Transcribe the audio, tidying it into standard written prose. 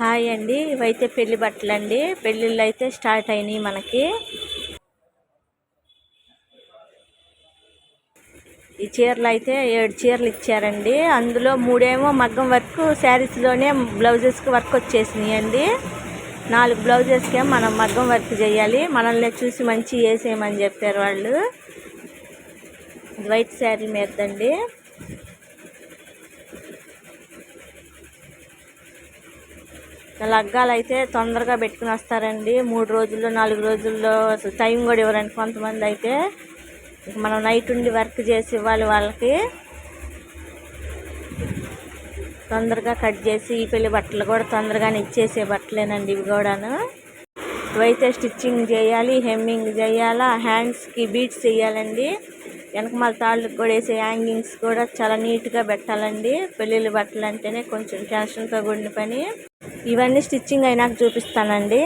Hi అండి, ఇవైతే పెళ్లి బట్టలు అండి. పెళ్ళిళ్ళు అయితే స్టార్ట్ అయినాయి మనకి. ఈ చీరలు అయితే 7 చీరలు ఇచ్చారండి. అందులో 3 ఏమో మగ్గం వర్క్ శారీస్లోనే బ్లౌజెస్కి వర్క్ వచ్చేసినాయి అండి. 4 బ్లౌజెస్కి మనం మగ్గం వర్క్ చేయాలి. మనల్ని చూసి మంచి వేసేయమని చెప్పారు వాళ్ళు. వైట్ శారీ మీదండి. లగ్గాలు అయితే తొందరగా పెట్టుకుని వస్తారండి. 3 రోజుల్లో 4 రోజుల్లో అసలు టైం కూడా ఇవ్వరండి కొంతమంది అయితే. మనం నైట్ ఉండి వర్క్ చేసి ఇవ్వాలి వాళ్ళకి. తొందరగా కట్ చేసి ఈ పెళ్లి బట్టలు కూడా తొందరగానే ఇచ్చేసే బట్టలేనండి ఇవి కూడాను. ఇవైతే స్టిచ్చింగ్ చేయాలి, హెమ్మింగ్ చేయాలా, హ్యాండ్స్కి బీట్స్ వేయాలండి. వెనకమాల తాళ్ళకి కూడా వేసే హ్యాంగింగ్స్ కూడా చాలా నీట్గా పెట్టాలండి. పెళ్ళిళ్ళ బట్టలు అంటేనే కొంచెం టెన్షన్తో కూడిన పని. ఇవన్నీ స్టిచ్చింగ్ అయినాక చూపిస్తానండి.